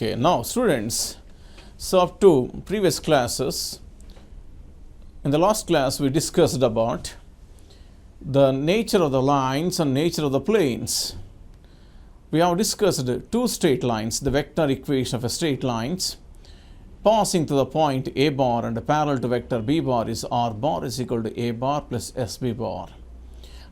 Okay, now students, so up to previous classes, in the last class we discussed about the nature of the lines and nature of the planes. We have discussed two straight lines, the vector equation of a straight lines passing to the point A bar and parallel to vector B bar is R bar is equal to A bar plus SB bar.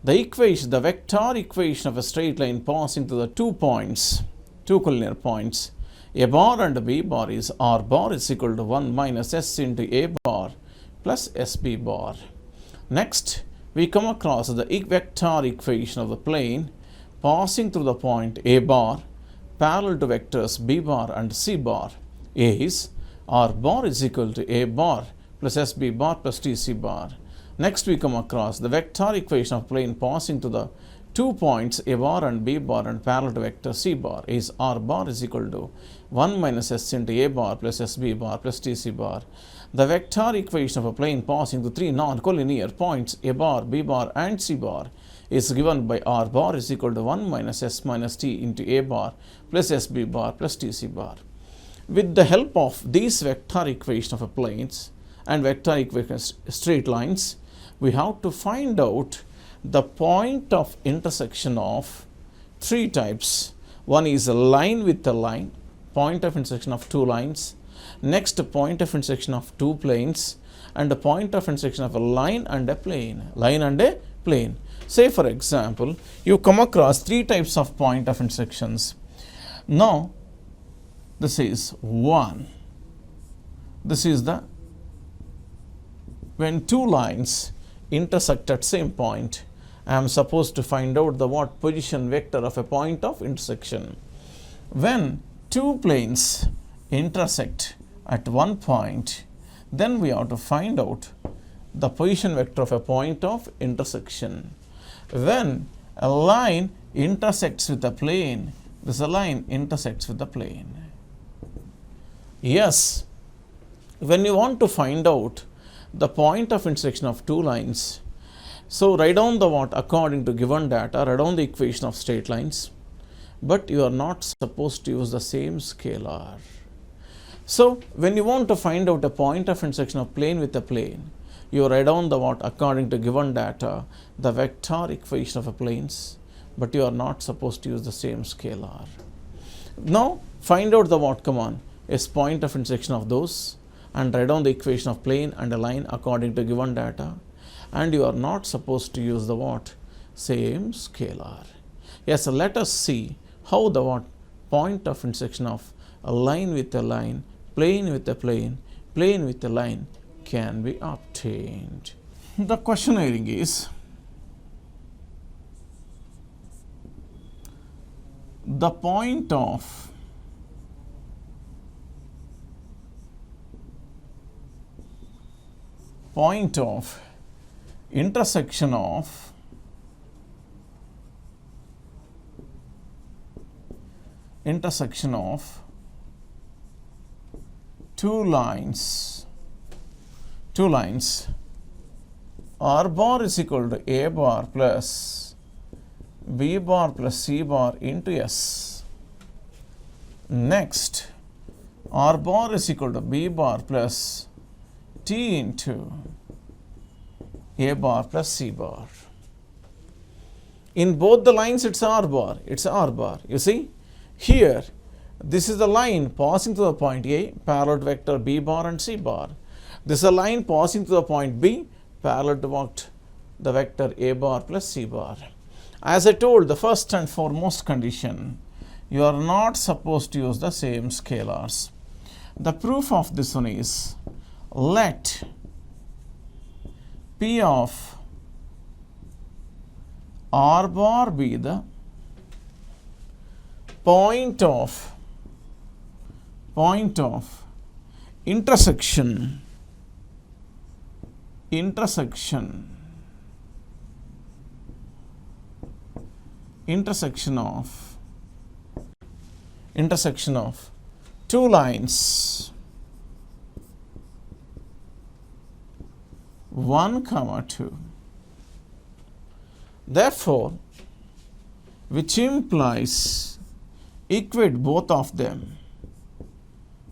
The vector equation of a straight line passing to the 2 points, 2 collinear points, A bar and B bar is R bar is equal to 1 minus S into A bar plus SB bar. Next, we come across the vector equation of the plane passing through the point A bar parallel to vectors B bar and C bar is R bar is equal to A bar plus SB bar plus TC bar. Next, we come across the vector equation of plane passing to the 2 points A bar and B bar and parallel to vector C bar is R bar is equal to 1 minus S into A bar plus SB bar plus TC bar. The vector equation of a plane passing to 3 non-collinear points A bar, B bar and C bar is given by R bar is equal to 1 minus S minus T into A bar plus SB bar plus TC bar. With the help of these vector equation of a planes and vector equation straight lines, we have to find out the point of intersection of 3 types. One is a line with a line, point of intersection of 2 lines. Next, point of intersection of 2 planes, and the point of intersection of a line and a plane. Line and a plane. Say for example, you come across 3 types of point of intersections. Now, this is 1. This is the when 2 lines intersect at same point, I am supposed to find out the what position vector of a point of intersection. When 2 planes intersect at one point, then we have to find out the position vector of a point of intersection. When a line intersects with a plane, this line intersects with the plane. Yes, when you want to find out the point of intersection of 2 lines, so write down the what according to given data, write down the equation of straight lines, but you are not supposed to use the same scalar. So when you want to find out a point of intersection of plane with a plane, you write down the what according to given data, the vector equation of a planes, but you are not supposed to use the same scalar. Now find out the what, come on, is point of intersection of those and write down the equation of plane and a line according to given data, and you are not supposed to use the what, same scalar. Yes, so let us see how the what point of intersection of a line with a line, plane with a plane, plane with a line can be obtained. The question heading is the point of intersection of two lines R bar is equal to A bar plus B bar plus C bar into S. Next, R bar is equal to B bar plus T into A bar plus C bar. In both the lines it's R bar, You see, here this is the line passing to the point A, parallel to vector B bar and C bar. This is a line passing to the point B, parallel to what? The vector A bar plus C bar. As I told, the first and foremost condition, you are not supposed to use the same scalars. The proof of this one is, let P of R bar be the point of intersection of two lines 1, 2. Therefore, which implies equate both of them.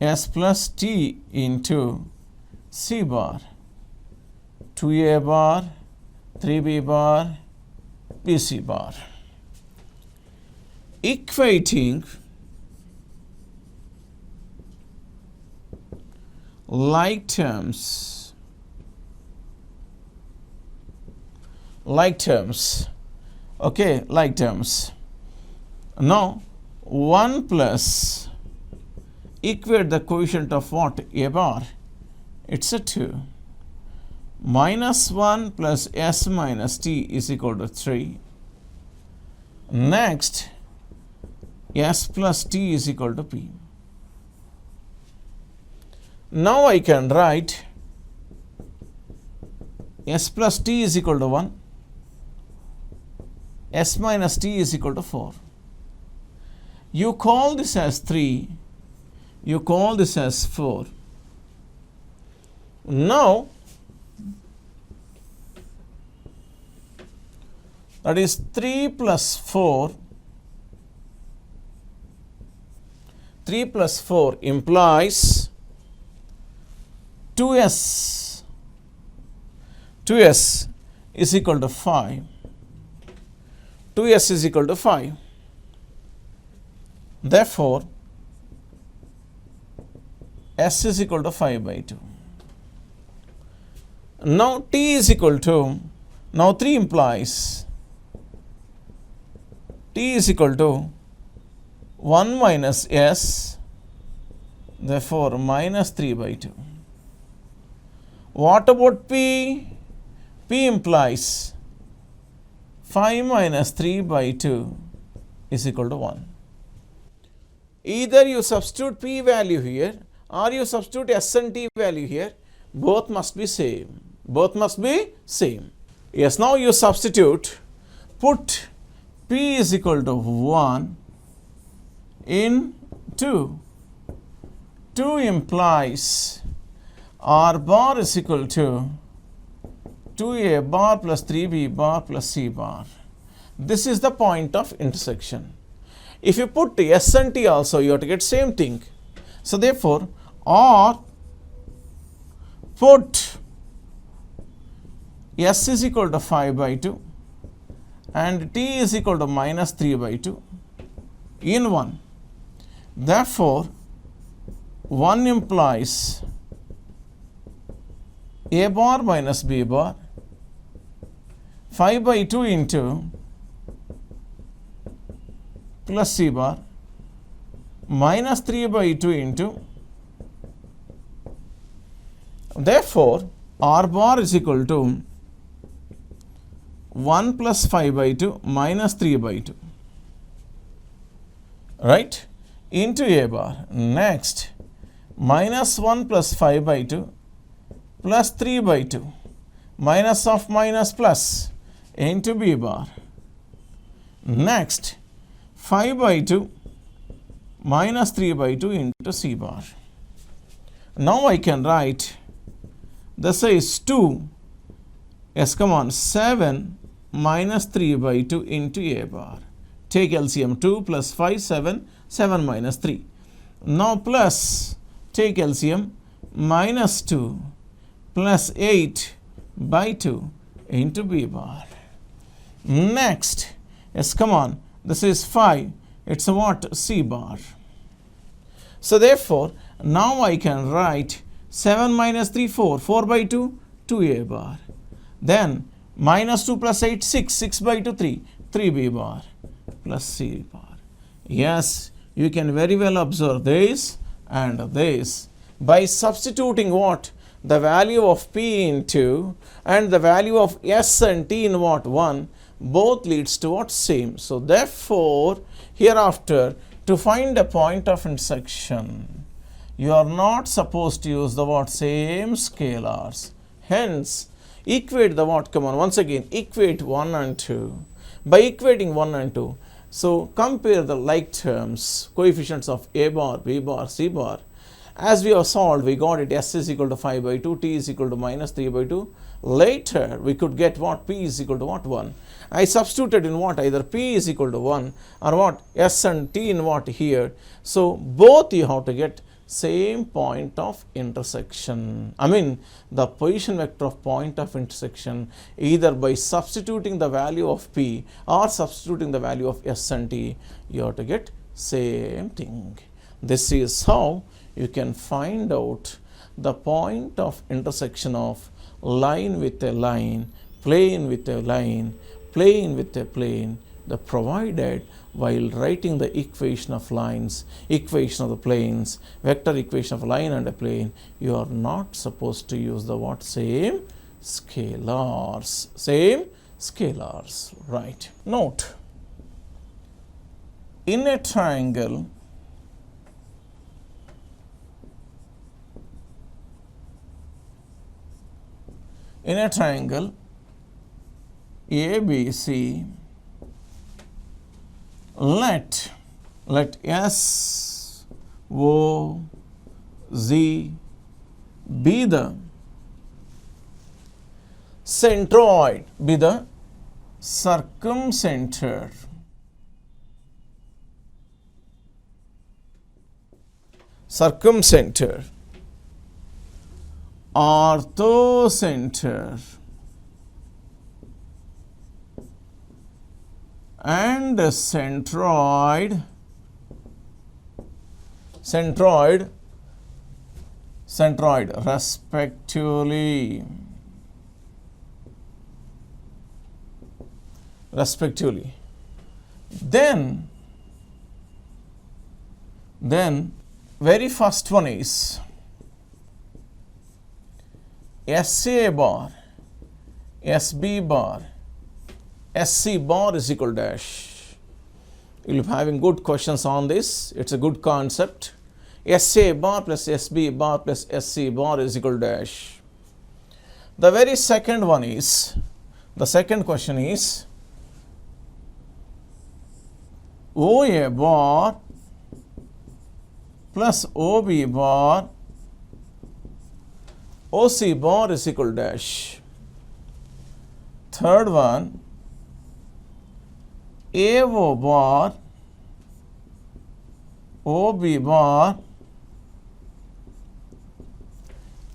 S plus T into C bar, 2A bar, 3B bar, BC bar. Equating like terms, okay, like terms. Now 1 plus, equate the coefficient of what? A bar, it's a 2. Minus 1 plus S minus T is equal to 3. Next, S plus T is equal to P. Now I can write S plus T is equal to 1, S minus T is equal to 4. You call this as 3, you call this as 4. Now, that is 3 plus 4. 3 plus 4 implies 2S. 2S is equal to 5. 2S is equal to 5. Therefore, S is equal to 5 by 2. Now T is equal to, now 3 implies T is equal to 1 minus S, therefore minus 3 by 2. What about P? P implies 5 minus 3 by 2 is equal to 1. Either you substitute P value here or you substitute S and T value here, both must be same. Both must be same. Yes, now you substitute, put P is equal to 1 in 2. 2 implies R bar is equal to 2A bar plus 3B bar plus C bar. This is the point of intersection. If you put S and T also, you have to get same thing. So therefore, R put S is equal to 5 by 2 and T is equal to minus 3 by 2 in 1. Therefore, 1 implies A bar minus B bar, 5 by 2 into plus C bar, minus 3 by 2 into, therefore, R bar is equal to 1 plus 5 by 2 minus 3 by 2, right, into A bar. Next, minus 1 plus 5 by 2 plus 3 by 2, minus of minus plus into B bar. Next, 5 by 2 minus 3 by 2 into C bar. Now I can write, this is 2, yes, come on, 7 minus 3 by 2 into A bar. Take LCM, 2 plus 5, 7, 7 minus 3. Now plus, take LCM, minus 2 plus 8 by 2 into B bar. Next, yes, come on, this is 5, it's a what? C bar. So therefore, now I can write 7 minus 3, 4, 4 by 2, 2A bar. Then minus 2 plus 8, 6, 6 by 2, 3, 3B bar plus C bar. Yes, you can very well observe this and this. By substituting what? The value of P in 2 and the value of S and T in what? 1, both leads to what? Same. So therefore, hereafter, to find a point of intersection, you are not supposed to use the what? Same scalars. Hence, equate the what? Come on, once again, equate 1 and 2. By equating 1 and 2, so compare the like terms, coefficients of A bar, B bar, C bar. As we have solved, we got it S is equal to 5 by 2, T is equal to minus 3 by 2. Later, we could get what? P is equal to what? 1. I substituted in what? Either P is equal to 1 or what? S and T in what? Here. So, both you have to get same point of intersection. I mean the position vector of point of intersection, either by substituting the value of P or substituting the value of S and T, you have to get same thing. This is how you can find out the point of intersection of line with a line, plane with a line, plane with a plane, the provided while writing the equation of lines, equation of the planes, vector equation of a line and a plane, you are not supposed to use the what? Same scalars. Same scalars. Right. Note, in a triangle, ABC, let S, O, Z be the centroid, be the circumcenter, orthocenter, and centroid respectively. Then very first one is SA bar, SB bar, SC bar is equal dash. You will be having good questions on this. It's a good concept. SA bar plus SB bar plus SC bar is equal dash. The very second one is, the second question is OA bar plus OB bar, OC bar is equal dash. Third one, AO bar, OB bar,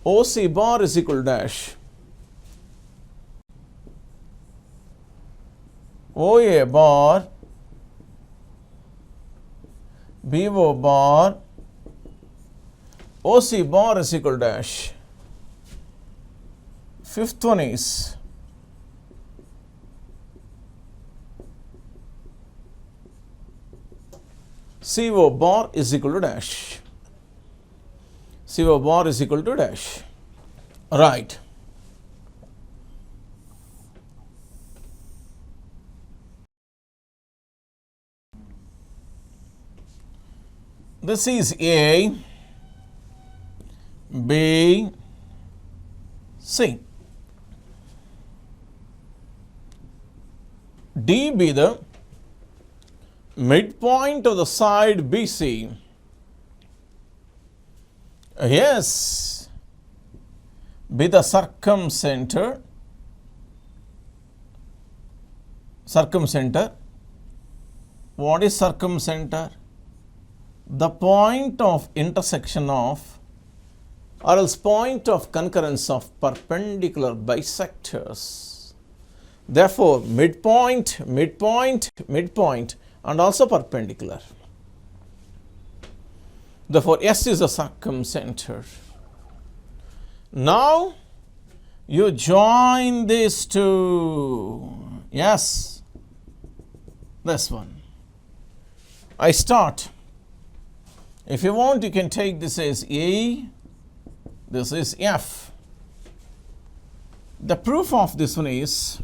OC bar is equal dash. OA bar, BO bar, OC bar is equal dash. Fifth one is CO bar is equal to dash. CO bar is equal to dash. Right. This is A, B, C. D be the midpoint of the side BC. Yes, be the circumcenter. What is circumcenter? The point of intersection of, or else point of concurrence of perpendicular bisectors. Therefore, midpoint, and also perpendicular. Therefore, S is a circumcenter. Now, you join these two. Yes, this one. I start. If you want, you can take this as A, this is F. The proof of this one is,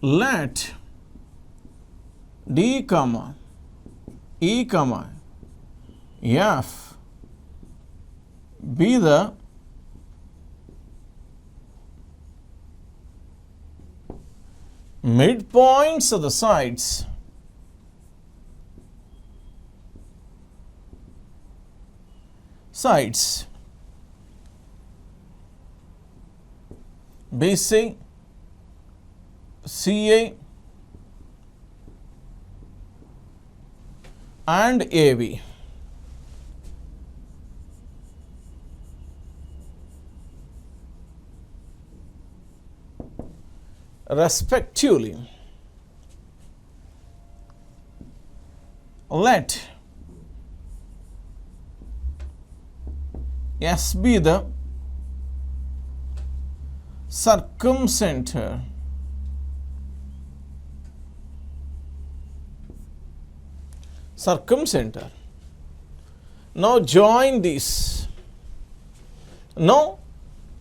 let D, E, F be the midpoints of the sides BC, CA and AB. respectively. Let S be the circumcenter Now join this. Now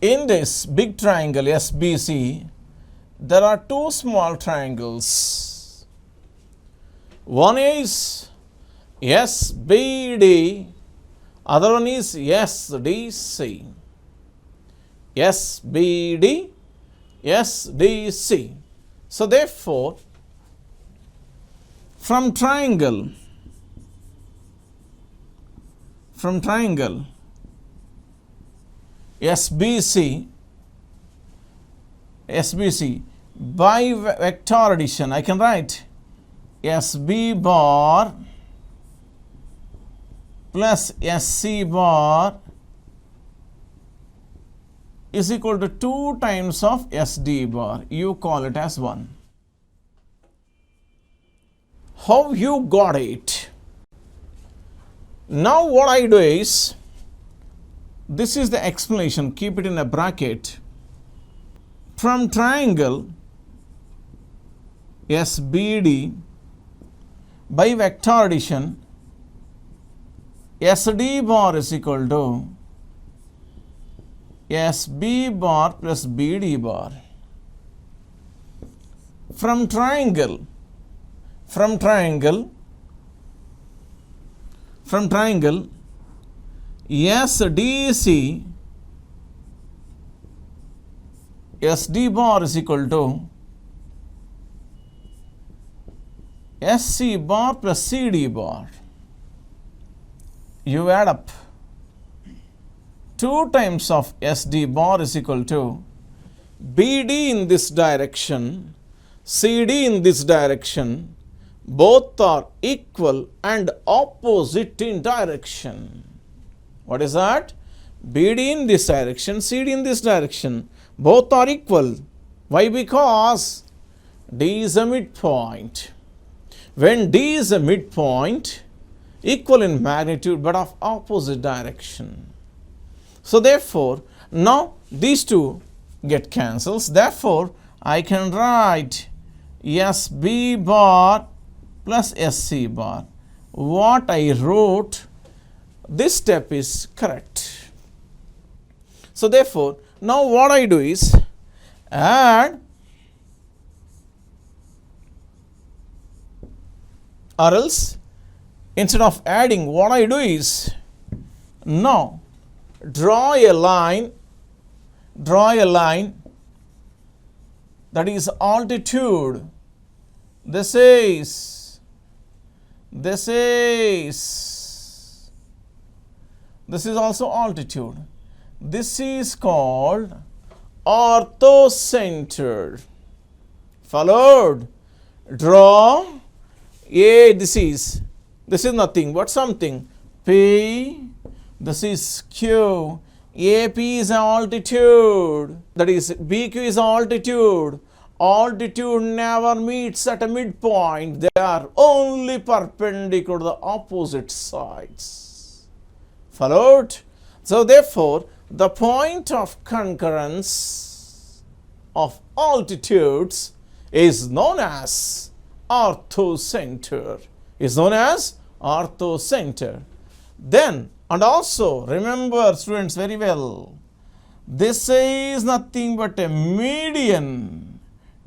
in this big triangle SBC, there are two small triangles. One is SBD, other one is SDC. SBD, SDC. So therefore, from triangle SBC by vector addition, I can write SB bar plus SC bar is equal to 2 times of SD bar. You call it as 1. How you got it? Now what I do is, this is the explanation, keep it in a bracket. From triangle SBD by vector addition, SD bar is equal to SB bar plus BD bar. From triangle SDC, SD bar is equal to SC bar plus CD bar. You add up. 2 times of SD bar is equal to BD in this direction, CD in this direction. Both are equal and opposite in direction. What is that? BD in this direction, CD in this direction. Both are equal. Why? Because D is a midpoint. When D is a midpoint, equal in magnitude but of opposite direction. So therefore, now these two get cancels. Therefore, I can write SB bar plus SC bar. What I wrote, this step is correct. So therefore, now what I do is add, or else instead of adding, what I do is now draw a line that is altitude. This is also altitude. This is called orthocentered. Followed. Draw A. This is nothing but something. P. This is Q. AP is altitude. That is, BQ is altitude. Altitude never meets at a midpoint. They are only perpendicular to the opposite sides. Followed? So therefore, the point of concurrence of altitudes is known as orthocenter. Then, and also remember students very well, this is nothing but a median.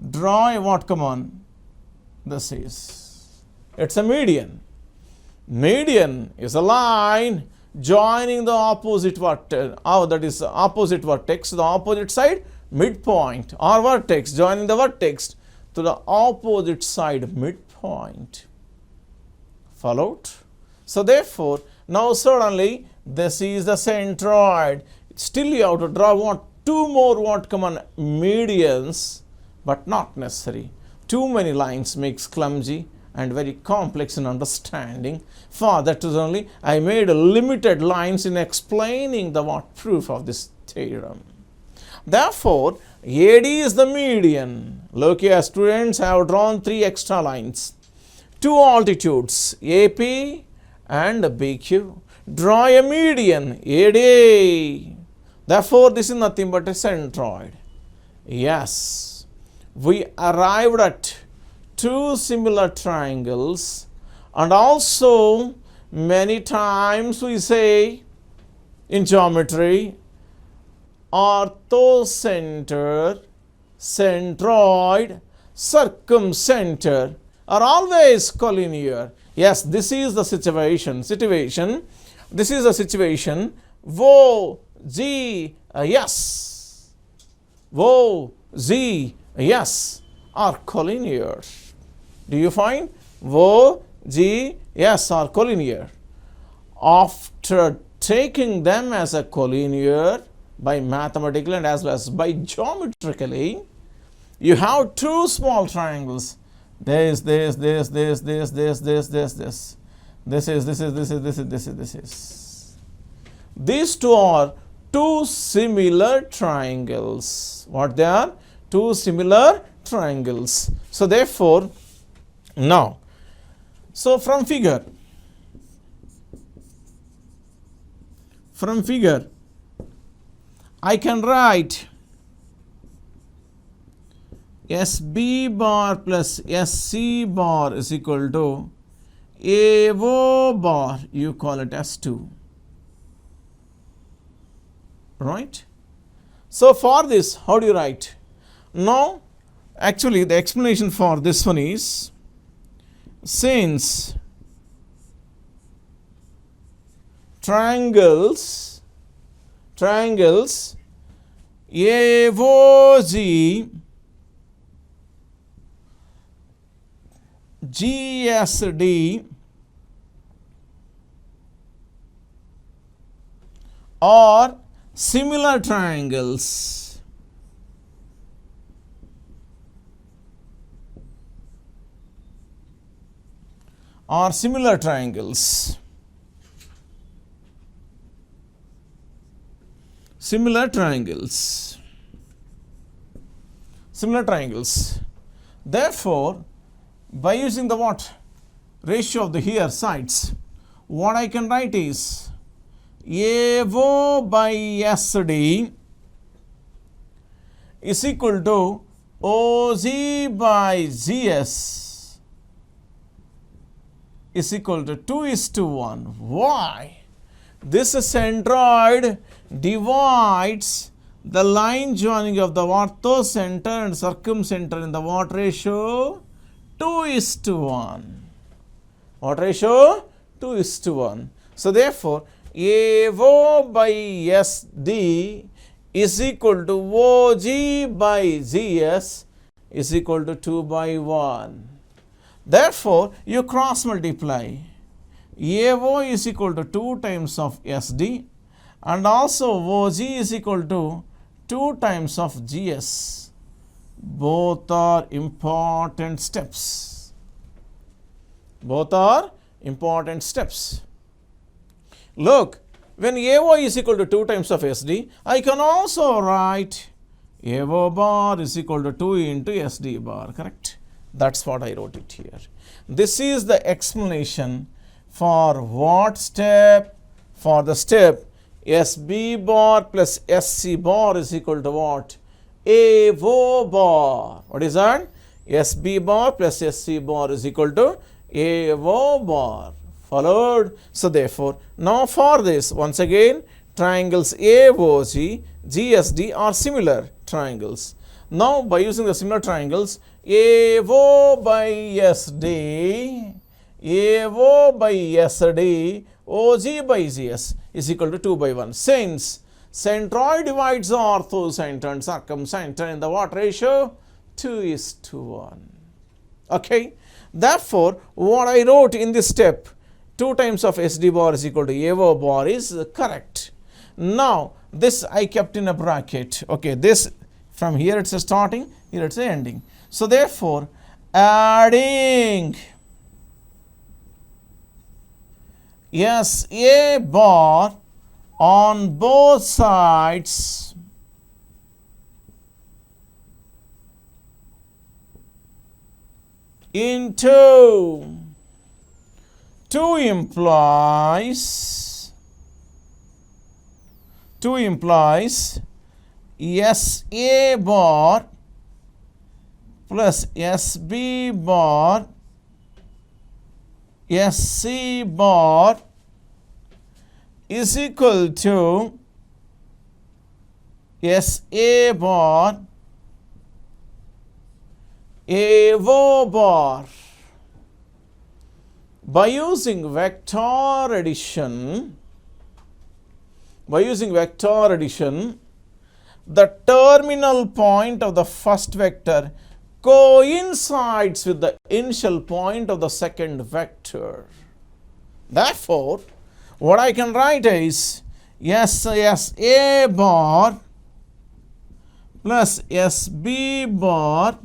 Draw a what? Come on. It's a median. Median is a line joining the opposite vertex, that is opposite vertex to the opposite side, midpoint, or vertex joining the vertex to the opposite side, midpoint. Followed? So therefore, now suddenly this is the centroid. Still you have to draw what? 2 more what? Come on, medians, but not necessary. Too many lines makes clumsy and very complex in understanding. For that reason only I made limited lines in explaining the what proof of this theorem. Therefore, AD is the median. Look here, students, I have drawn 3 extra lines. 2 altitudes, AP and BQ. Draw a median, AD. Therefore, this is nothing but a centroid. Yes, we arrived at 2 similar triangles, and also many times we say in geometry, orthocenter, centroid, circumcenter are always collinear. Yes, this is the situation. This is the situation. O, G, yes. O, Z, yes are collinear. Do you find? O, G, yes are collinear. After taking them as a collinear by mathematically and as well as by geometrically, you have 2 small triangles. This is. These 2 are 2 similar triangles. What they are? 2 similar triangles. So therefore, now, so from figure, I can write SB bar plus SC bar is equal to AO bar, you call it S2. Right? So for this, how do you write? Now, actually the explanation for this one is, since triangles AOG, GSD are similar triangles. Similar triangles. Therefore, by using the what? Ratio of the here sides, what I can write is AO by SD is equal to OG by GS is equal to 2:1. Why? This centroid divides the line joining of the orthocenter and circumcenter in the what ratio? 2:1. What ratio? 2:1. So therefore, AO by SD is equal to OG by GS is equal to 2:1. Therefore, you cross multiply. AO is equal to 2 times of SD and also OG is equal to 2 times of GS. Both are important steps. Look, when AO is equal to 2 times of SD, I can also write AO bar is equal to 2 into SD bar, correct? That's what I wrote it here. This is the explanation for what step? For the step SB bar plus SC bar is equal to what? AO bar. What is that? SB bar plus SC bar is equal to AO bar. Followed? So therefore, now for this, once again, triangles AOG, GSD are similar triangles. Now by using the similar triangles, AO by SD, OG by GS is equal to 2:1. Since centroid divides the orthocenter and circumcenter in the what ratio? 2:1. Okay. Therefore, what I wrote in this step, 2 times of SD bar is equal to AO bar is correct. Now, this I kept in a bracket. Okay, this from here it's a starting, here it's a ending. So therefore, adding SA bar on both sides into 2 implies SA bar plus SB bar SC bar is equal to SA bar AO bar. By using vector addition, the terminal point of the first vector coincides with the initial point of the second vector. Therefore, what I can write is SA bar plus SB bar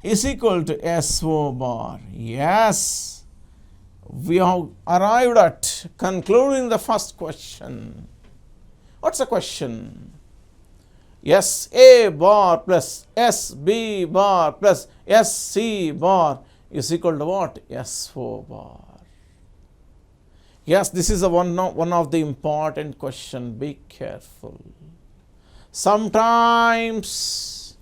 is equal to SO bar. Yes, we have arrived at concluding the first question. What's the question? SA bar plus SB bar plus SC bar is equal to what? SO bar. Yes, this is one of the important question. Be careful. Sometimes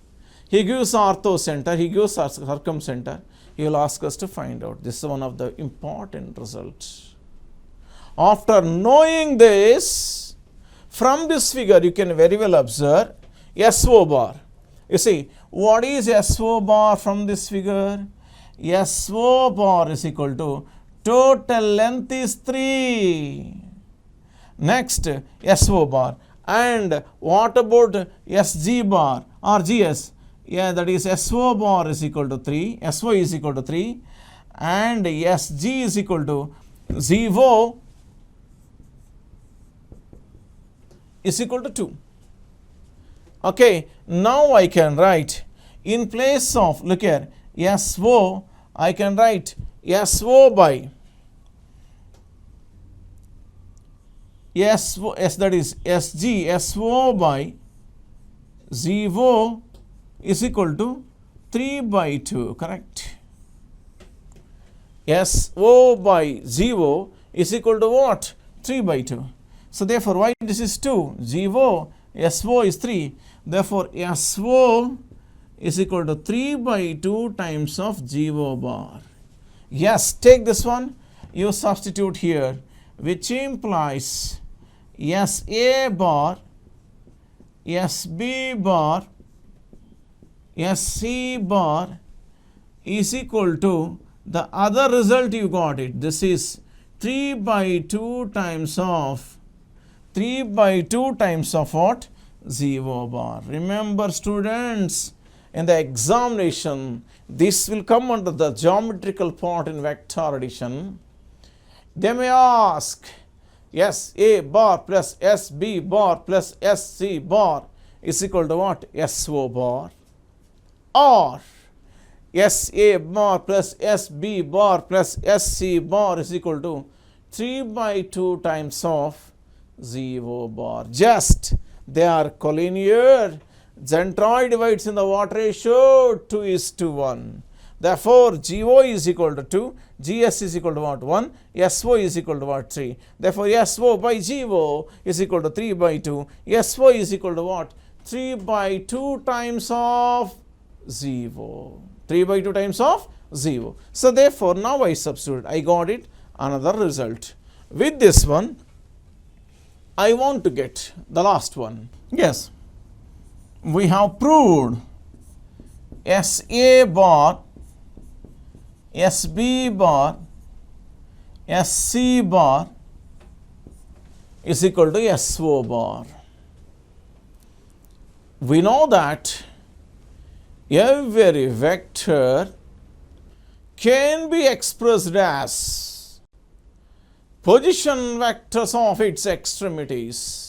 he gives orthocenter, he gives circumcenter, he will ask us to find out. This is one of the important results. After knowing this, from this figure you can very well observe SO bar. You see, what is SO bar from this figure? SO bar is equal to total length is 3. Next, SO bar. And what about SG bar or GS? Yeah, that is SO bar is equal to 3. SO is equal to 3. And SG is equal to 0 is equal to 2. Okay, now I can write in place of, look here, SO, I can write SO by SO, that is SG, SO by 0 is equal to 3 by 2, correct? SO by 0 is equal to what? 3 by 2. So therefore, why this is 2? 0, SO is 3. Therefore, SO is equal to 3 by 2 times of 0 bar. Yes, take this one, you substitute here, which implies SA bar, SB bar, SC bar is equal to the other result you got it. This is 3 by 2 times of what? 0 bar. Remember students, in the examination, this will come under the geometrical part in vector addition. They may ask, SA bar plus SB bar plus SC bar is equal to what? SO bar. Or SA bar plus SB bar plus SC bar is equal to 3 by 2 times of 0 bar. Just they are collinear. Centroid divides in the what ratio? 2:1. Therefore, GO is equal to 2, GS is equal to what? 1, SO is equal to what? 3. Therefore, SO by GO is equal to 3 by 2. SO is equal to what? 3 by 2 times of 0. 3 by 2 times of 0. So, therefore, now I substitute. I got it. Another result. With this one, I want to get the last one. Yes. We have proved SA bar, SB bar, SC bar is equal to SO bar. We know that every vector can be expressed as position vectors of its extremities.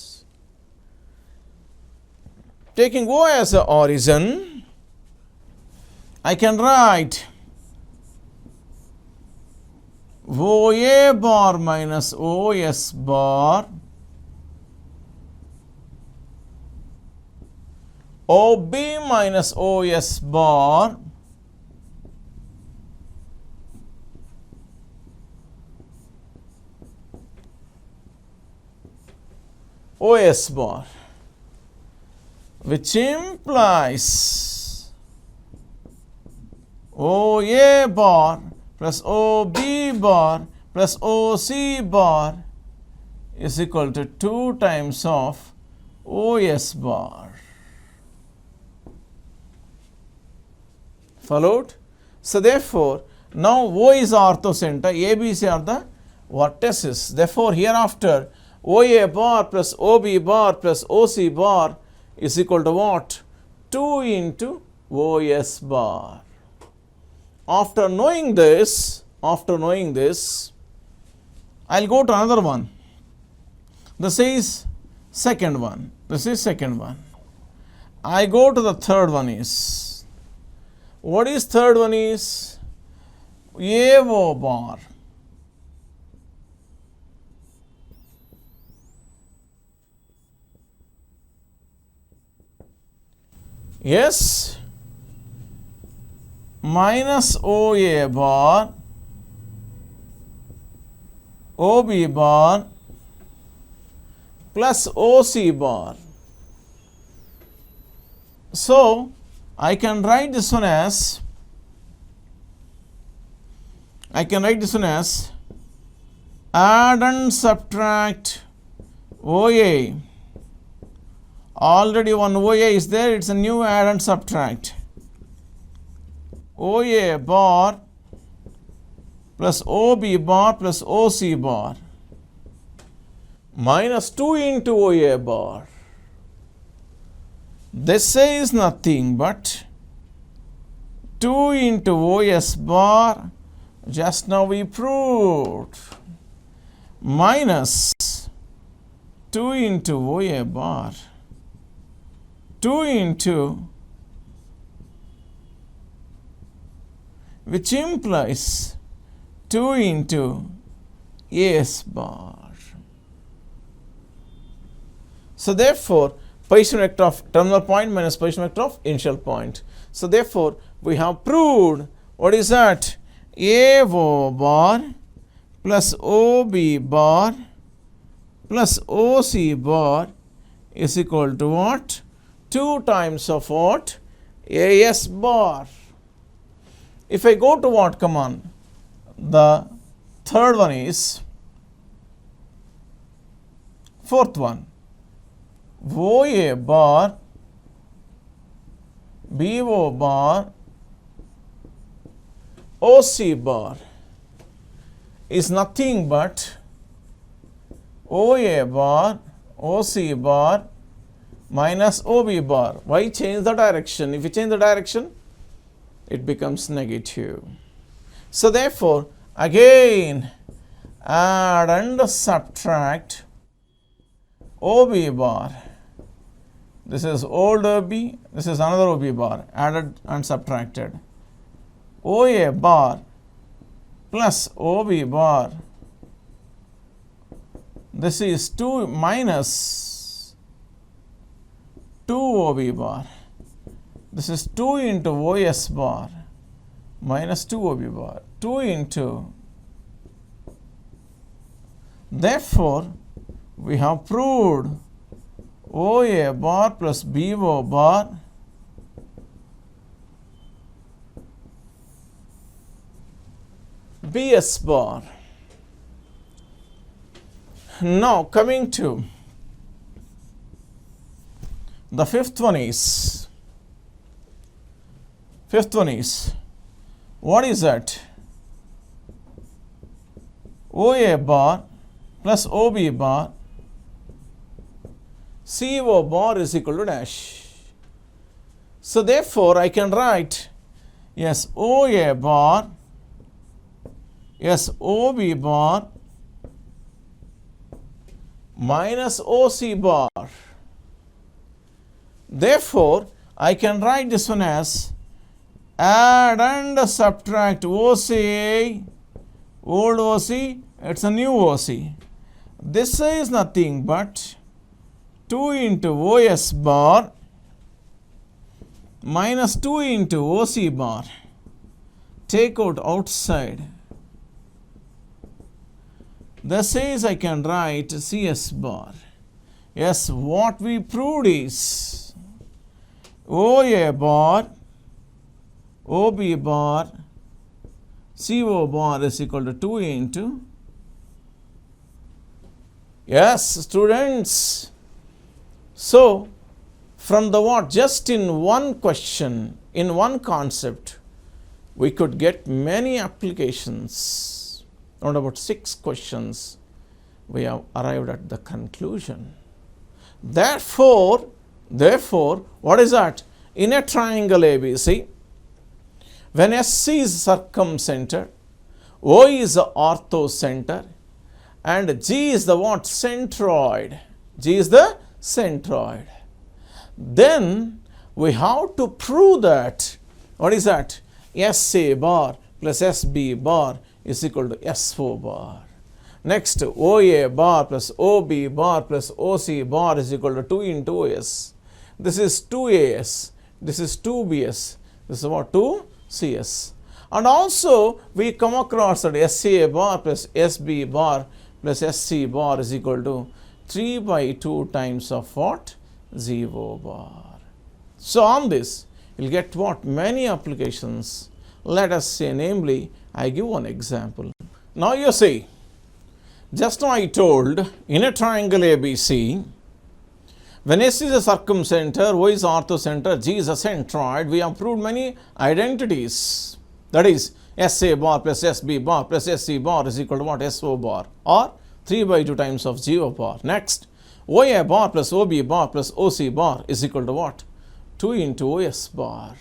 Taking O as the origin, I can write OA bar minus OS bar, OB minus OS bar OS bar, which implies OA bar plus OB bar plus OC bar is equal to 2 times of OS bar. Followed? So therefore, now O is orthocenter, ABC are the vertices. Therefore, hereafter OA bar plus OB bar plus OC bar is equal to what? 2 into OS bar. After knowing this, I'll go to another one. This is second one. I go to the third one is. What is third one is? AO bar. Yes, minus OA bar, OB bar plus OC bar. So, I can write this one as add and subtract OA. Already one OA is there, it's a new add and subtract. OA bar plus OB bar plus OC bar minus 2 into OA bar. This is nothing but 2 into OS bar, just now we proved, minus 2 into OA bar, 2 into, which implies 2 into AS bar. So therefore, position vector of terminal point minus position vector of initial point. So therefore, we have proved, what is that? AO bar plus OB bar plus OC bar is equal to what? 2 times of what? AS bar. If I go to what? Come on. The third one is, fourth one. OA bar, BO bar, OC bar is nothing but OA bar, OC bar minus OB bar. Why change the direction? If you change the direction, it becomes negative. So therefore, again add and subtract OB bar. This is old OB, this is another OB bar, added and subtracted. OA bar plus OB bar, this is 2 minus 2 OB bar. This is 2 into OS bar minus 2 OB bar, 2 into. Therefore, we have proved OA bar plus BO bar BS bar. Now coming to the fifth one is, what is that? OA bar plus OB bar CO bar is equal to dash. So therefore, I can write, yes, OA bar, yes, OB bar minus OC bar. Therefore, I can write this one as add and subtract OCA, old OC, it's a new OC. This is nothing but 2 into OS bar minus 2 into OC bar. Take out outside. This is, I can write CS bar. Yes, what we proved is OA bar, OB bar, CO bar is equal to 2 into. Yes, students. So, from the what? Just in one question, in one concept, we could get many applications. Around about 6 questions, we have arrived at the conclusion. Therefore, what is that? In a triangle ABC, when SC is circumcenter, O is the orthocenter, and G is the what? Centroid. G is the centroid. Then we have to prove that, what is that? SA bar plus SB bar is equal to SO bar. Next, OA bar plus OB bar plus OC bar is equal to 2 into OS. This is 2AS. This is 2BS. This is what? 2CS. And also, we come across that SA bar plus SB bar plus SC bar is equal to 3 by 2 times of what? 0 bar. So, on this, you'll get what? Many applications. Let us say, namely, I give one example. Now, you see, just now I told, in a triangle ABC, when S is a circumcenter, O is orthocenter, G is a centroid, we have proved many identities. That is, SA bar plus SB bar plus SC bar is equal to what? SO bar, or 3 by 2 times of 0 bar. Next, OA bar plus OB bar plus OC bar is equal to what? 2 into OS bar.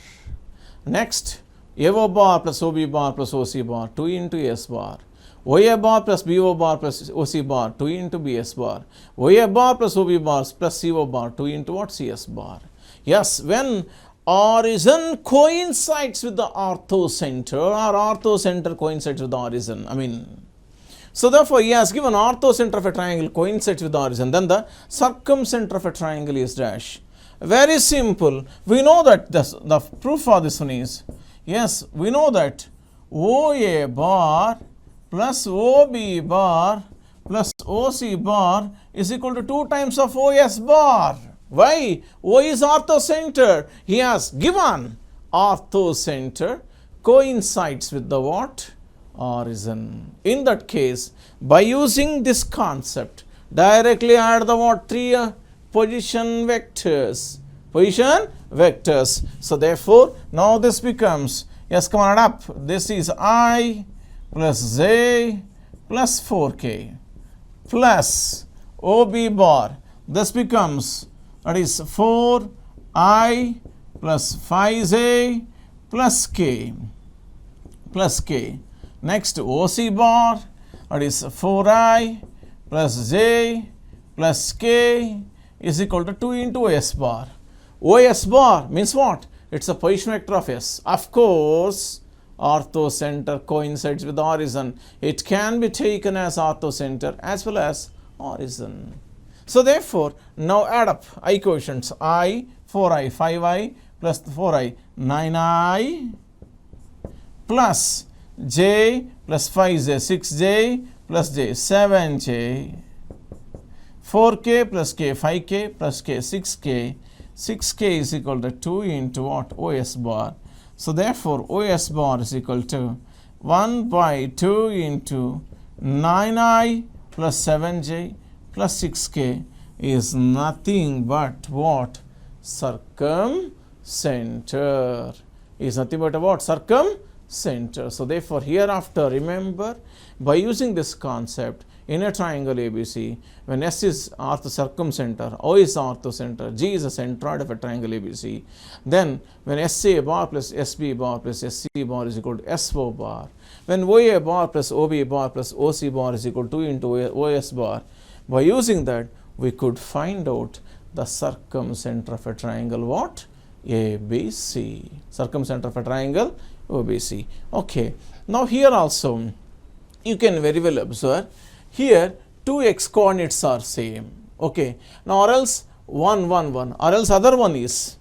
Next, AO bar plus OB bar plus OC bar, 2 into S bar. OA bar plus BO bar plus OC bar, 2 into BS bar. OA bar plus OB bar plus CO bar, 2 into what? CS bar. Yes, when origin coincides with the orthocenter, or orthocenter coincides with the origin. So therefore, he has given orthocenter of a triangle coincides with the origin. Then the circumcenter of a triangle is dash. Very simple. We know that the proof for this one is, yes, we know that OA bar plus OB bar plus OC bar is equal to 2 times of OS bar. Why? O is orthocenter. He has given orthocenter coincides with the what? Origin. In that case, by using this concept, directly add the what? 3 position vectors. So therefore, now this becomes, yes, come on, add up. This is I plus J plus 4K plus OB bar. This becomes, that is 4I plus 5J plus K. Next, OC bar, that is 4I plus J plus K is equal to 2 into OS bar. OS bar means what? It's a position vector of S. Of course, orthocenter coincides with the origin. It can be taken as orthocenter as well as origin. So therefore, now add up I coefficients. I, 4I, 5I plus 4I, 9I plus J plus 5J, 6J plus J, 7J, 4K plus K, 5K plus K, 6K. 6K is equal to 2 into what? OS bar. So therefore, OS bar is equal to 1 by 2 into 9I plus 7J plus 6K is nothing but what? Circumcenter. Is nothing but what? Circumcenter. So therefore, hereafter, remember, by using this concept, in a triangle ABC, when S is orthocircumcenter, O is orthocenter, G is a centroid of a triangle ABC, then when SA bar plus SB bar plus SC bar is equal to SO bar, when OA bar plus OB bar plus OC bar is equal to 2 into OS bar, by using that, we could find out the circumcenter of a triangle what? ABC. Circumcenter of a triangle ABC. Okay. Now here also, you can very well observe, here 2 x coordinates are same. Okay. Now or else 1, 1, 1, or else other one is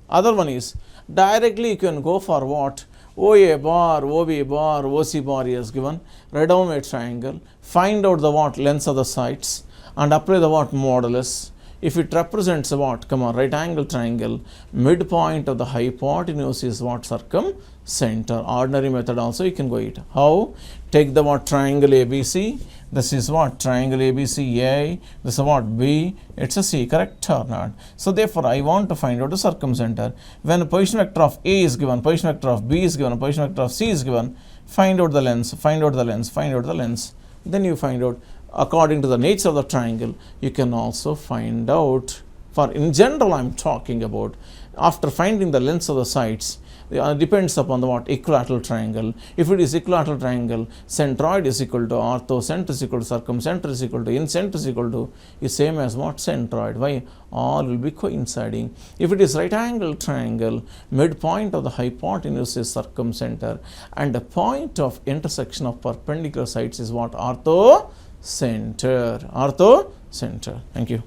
directly you can go for what? OA bar, OB bar, OC bar is given. Write down a triangle, find out the what? Lengths of the sides and apply the what? Modulus. If it represents a what? Come on, right angle triangle, midpoint of the hypotenuse is what? Circumcenter. Ordinary method also you can go it. How? Take the what? Triangle ABC. This is what? Triangle ABC A. This is what? B. It's a C. Correct or not? So therefore, I want to find out the circumcenter. When a position vector of A is given, position vector of B is given, position vector of C is given, find out the length, find out the length, find out the length. Then you find out according to the nature of the triangle. You can also find out, for in general I am talking about, after finding the lengths of the sides, depends upon the what? Equilateral triangle. If it is equilateral triangle, centroid is equal to orthocenter is equal to circumcenter is equal to incenter is equal to is same as what? Centroid. Why? All will be coinciding. If it is right angle triangle, midpoint of the hypotenuse is circumcenter and the point of intersection of perpendicular sides is what? Orthocenter. Orthocenter. Thank you.